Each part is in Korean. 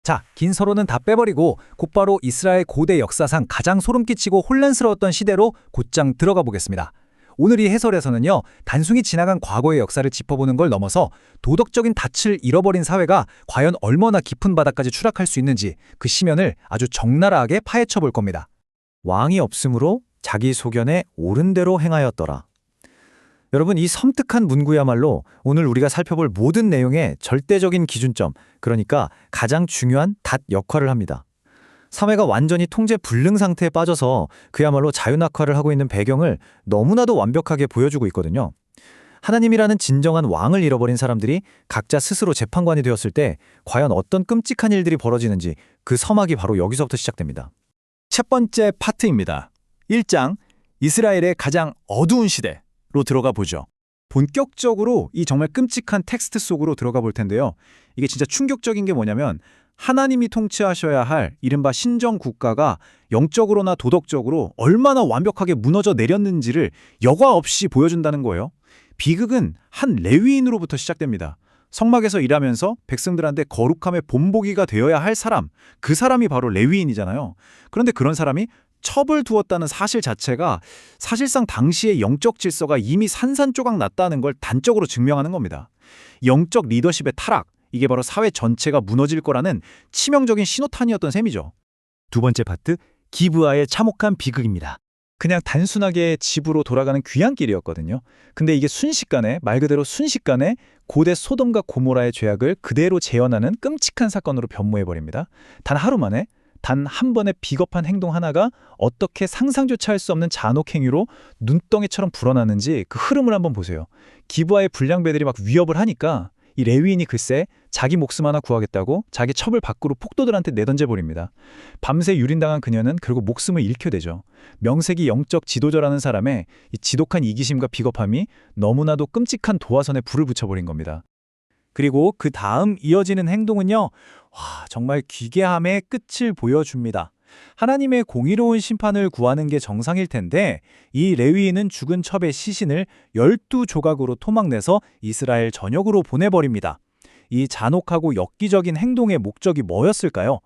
자, 긴 서론은 다 빼버리고 곧바로 이스라엘 고대 역사상 가장 소름 끼치고 혼란스러웠던 시대로 곧장 들어가 보겠습니다. 오늘 이 해설에서는요, 단순히 지나간 과거의 역사를 짚어보는 걸 넘어서 도덕적인 닻을 잃어버린 사회가 과연 얼마나 깊은 바닥까지 추락할 수 있는지 그 심연을 아주 적나라하게 파헤쳐 볼 겁니다. 왕이 없으므로 자기 소견에 옳은 대로 행하였더라. 여러분, 이 섬뜩한 문구야말로 오늘 우리가 살펴볼 모든 내용의 절대적인 기준점, 그러니까 가장 중요한 닷 역할을 합니다. 사회가 완전히 통제 불능 상태에 빠져서 그야말로 자유낙화를 하고 있는 배경을 너무나도 완벽하게 보여주고 있거든요. 하나님이라는 진정한 왕을 잃어버린 사람들이 각자 스스로 재판관이 되었을 때 과연 어떤 끔찍한 일들이 벌어지는지 그 서막이 바로 여기서부터 시작됩니다. 첫 번째 파트입니다. 1장 이스라엘의 가장 어두운 시대로 들어가 보죠. 본격적으로 이 정말 끔찍한 텍스트 속으로 들어가 볼 텐데요. 이게 진짜 충격적인 게 뭐냐면 하나님이 통치하셔야 할 이른바 신정 국가가 영적으로나 도덕적으로 얼마나 완벽하게 무너져 내렸는지를 여과 없이 보여준다는 거예요. 비극은 한 레위인으로부터 시작됩니다. 성막에서 일하면서 백성들한테 거룩함의 본보기가 되어야 할 사람, 그 사람이 바로 레위인이잖아요. 그런데 그런 사람이 첩을 두었다는 사실 자체가 사실상 당시의 영적 질서가 이미 산산조각 났다는 걸 단적으로 증명하는 겁니다. 영적 리더십의 타락, 이게 바로 사회 전체가 무너질 거라는 치명적인 신호탄이었던 셈이죠. 두 번째 파트, 기브아의 참혹한 비극입니다. 그냥 단순하게 집으로 돌아가는 귀향길이었거든요. 근데 이게 순식간에, 말 그대로 순식간에 고대 소돔과 고모라의 죄악을 그대로 재현하는 끔찍한 사건으로 변모해버립니다. 단 하루 만에, 단 한 번의 비겁한 행동 하나가 어떻게 상상조차 할 수 없는 잔혹행위로 눈덩이처럼 불어나는지 그 흐름을 한번 보세요. 기브아의 불량배들이 막 위협을 하니까 이 레위인이 글쎄 자기 목숨 하나 구하겠다고 자기 첩을 밖으로 폭도들한테 내던져버립니다. 밤새 유린당한 그녀는 결국 목숨을 잃게 되죠. 명색이 영적 지도자라는 사람의 이 지독한 이기심과 비겁함이 너무나도 끔찍한 도화선에 불을 붙여버린 겁니다. 그리고 그 다음 이어지는 행동은요, 정말 기괴함의 끝을 보여줍니다. 하나님의 공의로운 심판을 구하는 게 정상일 텐데 이 레위인은 죽은 첩의 시신을 12조각으로 토막내서 이스라엘 전역으로 보내버립니다. 이 잔혹하고 엽기적인 행동의 목적이 뭐였을까요?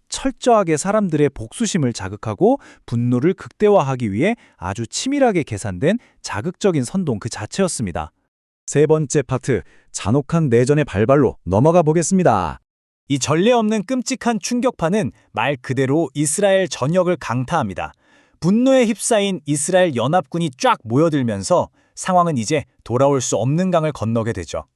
철저하게 사람들의 복수심을 자극하고 분노를 극대화하기 위해 아주 치밀하게 계산된 자극적인 선동 그 자체였습니다. 세 번째 파트, 잔혹한 내전의 발발로 넘어가 보겠습니다. 이 전례 없는 끔찍한 충격파는 말 그대로 이스라엘 전역을 강타합니다. 분노에 휩싸인 이스라엘 연합군이 쫙 모여들면서 상황은 이제 돌아올 수 없는 강을 건너게 되죠.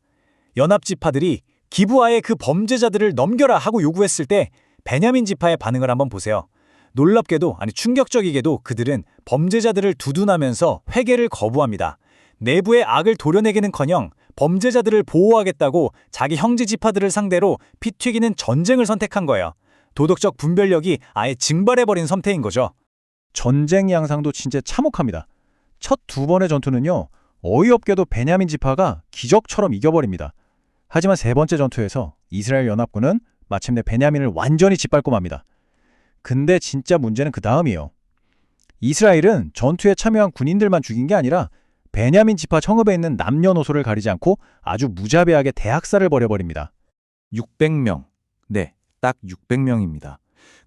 연합지파들이 기브아의 그 범죄자들을 넘겨라 하고 요구했을 때 베냐민 지파의 반응을 한번 보세요. 놀랍게도, 충격적이게도 그들은 범죄자들을 두둔하면서 회개를 거부합니다. 내부의 악을 도려내기는커녕 범죄자들을 보호하겠다고 자기 형제 지파들을 상대로 피 튀기는 전쟁을 선택한 거예요. 도덕적 분별력이 아예 증발해버린 선택인 거죠. 전쟁 양상도 진짜 참혹합니다. 첫 두 번의 전투는요, 어이없게도 베냐민 지파가 기적처럼 이겨버립니다. 하지만 세 번째 전투에서 이스라엘 연합군은 마침내 베냐민을 완전히 짓밟고 맙니다. 근데 진짜 문제는 그 다음이에요. 이스라엘은 전투에 참여한 군인들만 죽인 게 아니라 베냐민 지파 청읍에 있는 남녀노소를 가리지 않고 아주 무자비하게 대학살을 벌여버립니다. 600명. 네, 딱 600명입니다.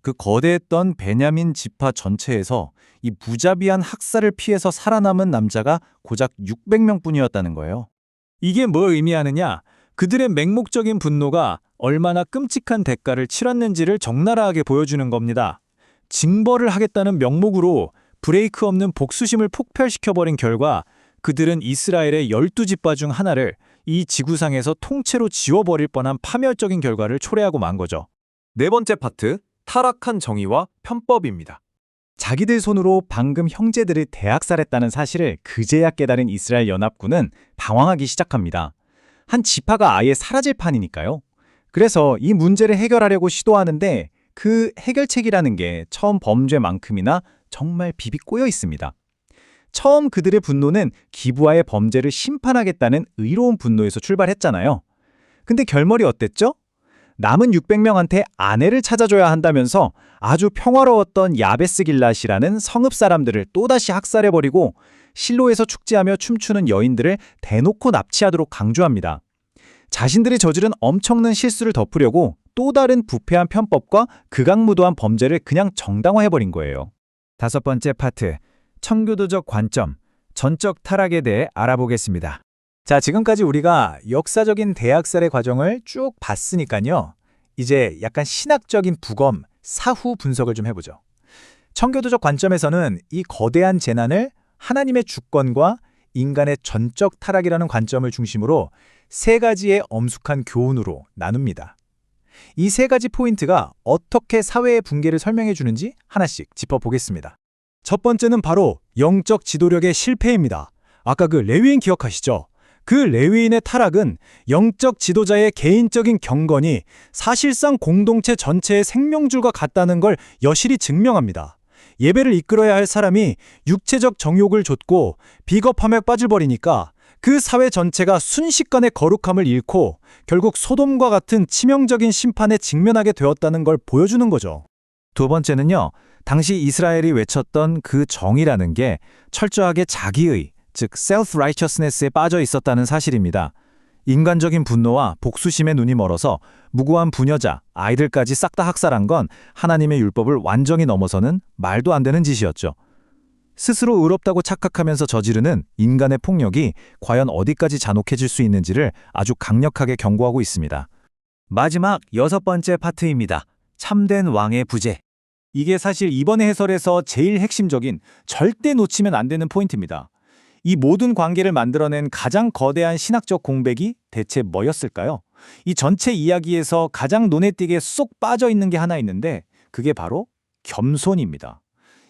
그 거대했던 베냐민 지파 전체에서 이 무자비한 학살을 피해서 살아남은 남자가 고작 600명뿐이었다는 거예요. 이게 뭘 의미하느냐? 그들의 맹목적인 분노가 얼마나 끔찍한 대가를 치렀는지를 적나라하게 보여주는 겁니다. 징벌을 하겠다는 명목으로 브레이크 없는 복수심을 폭발시켜버린 결과 그들은 이스라엘의 12지파 중 하나를 이 지구상에서 통째로 지워버릴 뻔한 파멸적인 결과를 초래하고 만 거죠. 네 번째 파트, 타락한 정의와 편법입니다. 자기들 손으로 방금 형제들을 대학살했다는 사실을 그제야 깨달은 이스라엘 연합군은 방황하기 시작합니다. 한 지파가 아예 사라질 판이니까요. 그래서 이 문제를 해결하려고 시도하는데 그 해결책이라는 게 처음 범죄만큼이나 정말 비비 꼬여 있습니다. 처음 그들의 분노는 기브아의 범죄를 심판하겠다는 의로운 분노에서 출발했잖아요. 근데 결말이 어땠죠? 남은 600명한테 아내를 찾아줘야 한다면서 아주 평화로웠던 야베스 길랏이라는 성읍 사람들을 또다시 학살해버리고 실로에서 축제하며 춤추는 여인들을 대놓고 납치하도록 강조합니다. 자신들이 저지른 엄청난 실수를 덮으려고 또 다른 부패한 편법과 극악무도한 범죄를 그냥 정당화해버린 거예요. 5번째 파트, 청교도적 관점, 전적 타락에 대해 알아보겠습니다. 자, 지금까지 우리가 역사적인 대학살의 과정을 쭉 봤으니까요. 이제 약간 신학적인 부검, 사후 분석을 좀 해보죠. 청교도적 관점에서는 이 거대한 재난을 하나님의 주권과 인간의 전적 타락이라는 관점을 중심으로 3가지의 엄숙한 교훈으로 나눕니다. 이 3가지 포인트가 어떻게 사회의 붕괴를 설명해 주는지 하나씩 짚어보겠습니다. 첫 번째는 바로 영적 지도력의 실패입니다. 아까 그 레위인 기억하시죠? 그 레위인의 타락은 영적 지도자의 개인적인 경건이 사실상 공동체 전체의 생명줄과 같다는 걸 여실히 증명합니다. 예배를 이끌어야 할 사람이 육체적 정욕을 좇고 비겁함에 빠져버리니까 그 사회 전체가 순식간에 거룩함을 잃고 결국 소돔과 같은 치명적인 심판에 직면하게 되었다는 걸 보여주는 거죠. 2번째는요, 당시 이스라엘이 외쳤던 그 정의라는 게 철저하게 자기의, 즉 self-righteousness에 빠져 있었다는 사실입니다. 인간적인 분노와 복수심에 눈이 멀어서 무고한 부녀자, 아이들까지 싹 다 학살한 건 하나님의 율법을 완전히 넘어서는 말도 안 되는 짓이었죠. 스스로 의롭다고 착각하면서 저지르는 인간의 폭력이 과연 어디까지 잔혹해질 수 있는지를 아주 강력하게 경고하고 있습니다. 마지막 6번째 파트입니다. 참된 왕의 부재. 이게 사실 이번의 해설에서 제일 핵심적인 절대 놓치면 안 되는 포인트입니다. 이 모든 관계를 만들어낸 가장 거대한 신학적 공백이 대체 뭐였을까요? 이 전체 이야기에서 가장 눈에 띄게 쏙 빠져 있는 게 하나 있는데 그게 바로 겸손입니다.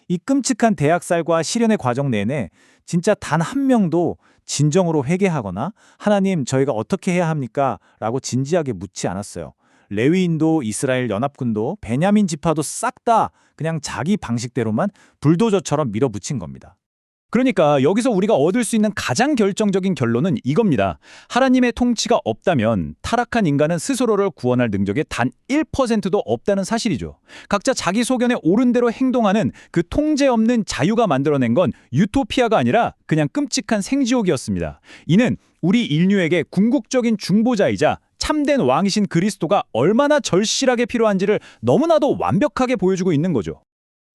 이 끔찍한 대학살과 시련의 과정 내내 진짜 단 한 명도 진정으로 회개하거나 하나님 저희가 어떻게 해야 합니까? 라고 진지하게 묻지 않았어요. 레위인도 이스라엘 연합군도 베냐민 지파도 싹 다 그냥 자기 방식대로만 불도저처럼 밀어붙인 겁니다. 그러니까 여기서 우리가 얻을 수 있는 가장 결정적인 결론은 이겁니다. 하나님의 통치가 없다면 타락한 인간은 스스로를 구원할 능력이 단 1%도 없다는 사실이죠. 각자 자기 소견에 옳은 대로 행동하는 그 통제 없는 자유가 만들어낸 건 유토피아가 아니라 그냥 끔찍한 생지옥이었습니다. 이는 우리 인류에게 궁극적인 중보자이자 참된 왕이신 그리스도가 얼마나 절실하게 필요한지를 너무나도 완벽하게 보여주고 있는 거죠.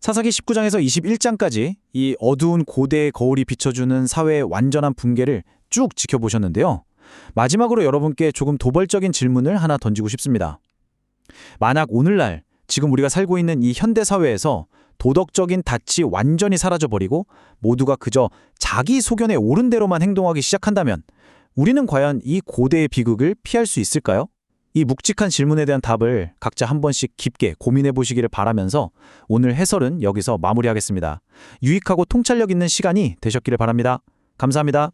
사사기 19장에서 21장까지 이 어두운 고대의 거울이 비춰주는 사회의 완전한 붕괴를 쭉 지켜보셨는데요. 마지막으로 여러분께 조금 도발적인 질문을 하나 던지고 싶습니다. 만약 오늘날 지금 우리가 살고 있는 이 현대 사회에서 도덕적인 닻이 완전히 사라져버리고 모두가 그저 자기 소견에 옳은 대로만 행동하기 시작한다면 우리는 과연 이 고대의 비극을 피할 수 있을까요? 이 묵직한 질문에 대한 답을 각자 한 번씩 깊게 고민해 보시기를 바라면서 오늘 해설은 여기서 마무리하겠습니다. 유익하고 통찰력 있는 시간이 되셨기를 바랍니다. 감사합니다.